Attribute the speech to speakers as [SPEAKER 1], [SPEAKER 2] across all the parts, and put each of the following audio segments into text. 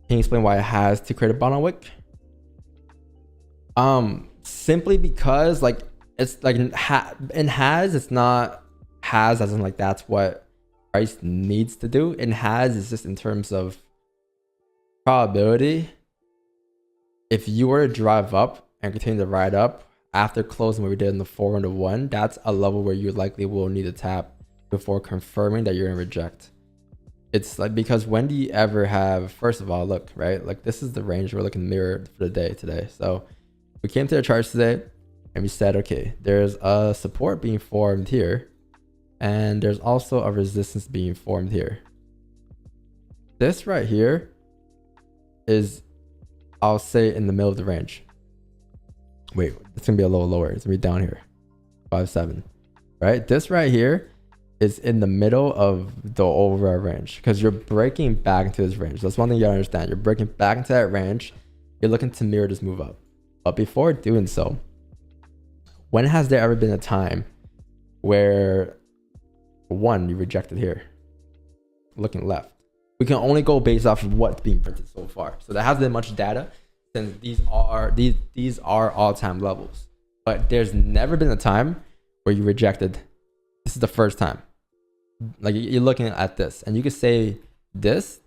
[SPEAKER 1] Can you explain why it has to create a bottom wick? Simply because like it's like in has, it's not has as in like that's what price needs to do. In has is just in terms of probability. If you were to drive up and continue to ride up after closing what we did in the 4 and the 1, that's a level where you likely will need to tap before confirming that you're gonna reject. It's like, because when do you ever have, first of all, look, right? Like this is the range we're looking mirrored for the day today. So we came to the charts today and we said, okay, there's a support being formed here. And there's also a resistance being formed here. This right here is, I'll say, in the middle of the range. Wait, it's gonna be a little lower. It's gonna be down here, 5-7, right? This right here is in the middle of the overall range because you're breaking back into this range. That's one thing you gotta understand. You're breaking back into that range. You're looking to mirror this move up. But before doing so, when has there ever been a time where one, you rejected here? Looking left. We can only go based off of what's being printed so far. So there hasn't been much data since these are all-time levels. But there's never been a time where you rejected. This is the first time. Like you're looking at this and you could say this,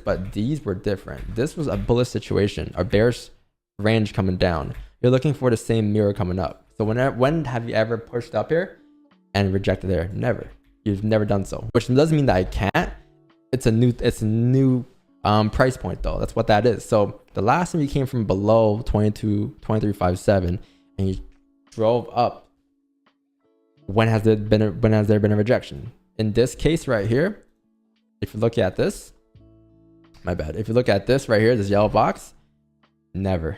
[SPEAKER 1] but these were different. This was a bullish situation, a bearish range coming down. You're looking for the same mirror coming up. So when have you ever pushed up here and rejected there? Never. You've never done so, which doesn't mean that I can't. It's a new price point though. That's what that is. So the last time you came from below 23.57 and you drove up, when has there been a rejection? In this case right here, if you look at this, my bad. If you look at this right here, this yellow box, never.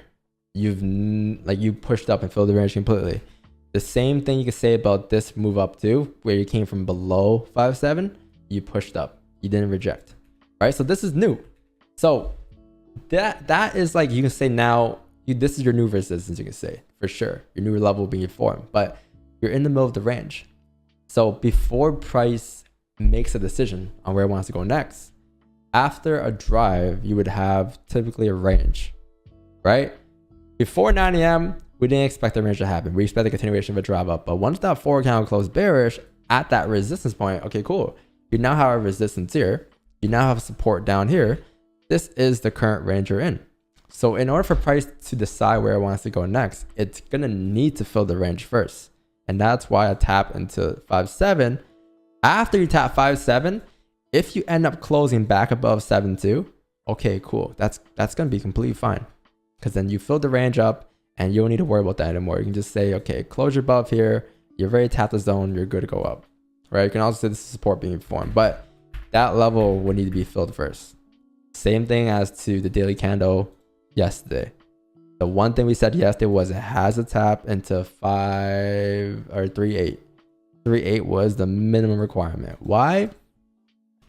[SPEAKER 1] You pushed up and filled the range completely. The same thing you can say about this move up too, where you came from below 5.7, you pushed up. You didn't reject, right? So this is new. So that is like, you can say now, this is your new resistance, you can say, for sure. Your new level being formed, but you're in the middle of the range. So before price makes a decision on where it wants to go next, after a drive, you would have typically a range, right? Before 9 a.m., we didn't expect the range to happen. We expect a continuation of a drive up. But once that 4 candle closed bearish at that resistance point, okay, cool. You now have a resistance here. You now have support down here. This is the current range you're in. So in order for price to decide where it wants to go next, it's going to need to fill the range first. And that's why I tap into 5.7. After you tap 5.7, if you end up closing back above 7.2, okay, cool. That's going to be completely fine. Because then you fill the range up and you don't need to worry about that anymore. You can just say, okay, closure above here. You've already tapped the zone. You're good to go up. Right? You can also say this is support being formed. But that level will need to be filled first. Same thing as to the daily candle yesterday. The one thing we said yesterday was it has a tap into 3.8. 3.8 was the minimum requirement. Why?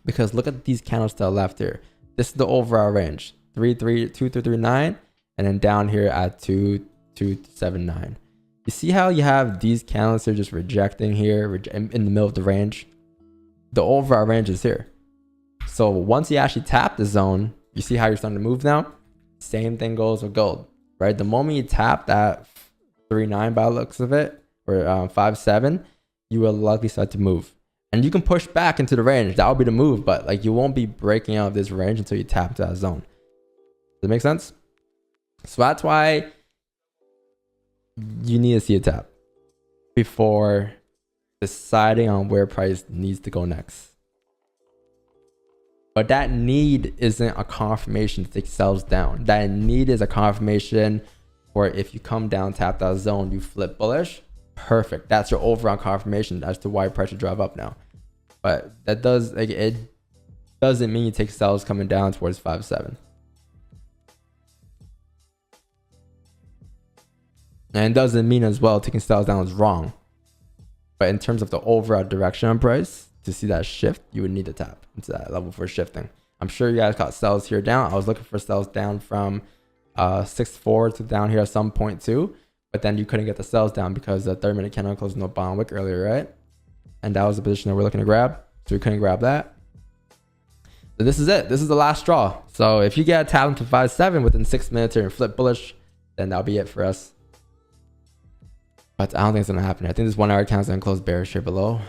[SPEAKER 1] Because look at these candles to the left here. This is the overall range. 2.339, and then down here at 2.279. You see how you have these candles here just rejecting here in the middle of the range? The overall range is here. So once you actually tap the zone, you see how you're starting to move now? Same thing goes with gold, right? The moment you tap that 3.9 by the looks of it, or 5.7, you will likely start to move. And you can push back into the range. That will be the move, but like you won't be breaking out of this range until you tap to that zone. Does that make sense? So that's why you need to see a tap before deciding on where price needs to go next. But that need isn't a confirmation to take sells down. That need is a confirmation for if you come down, tap that zone, you flip bullish. Perfect. That's your overall confirmation as to why price should drive up now. But that it doesn't mean you take sells coming down towards 5.7. And it doesn't mean as well taking sells down is wrong. But in terms of the overall direction on price, to see that shift, you would need to tap into that level for shifting. I'm sure you guys got sells here down. I was looking for sells down from 6.4 to down here at some point too. But then you couldn't get the sells down because the 30-minute candle closed no bottom wick earlier, right? And that was the position that we're looking to grab. So we couldn't grab that. So this is it. This is the last straw. So if you get a tap to 5-7 within 6 minutes here and flip bullish, then that'll be it for us. But I don't think it's gonna happen. I think this 1 hour count is gonna close bearish here below.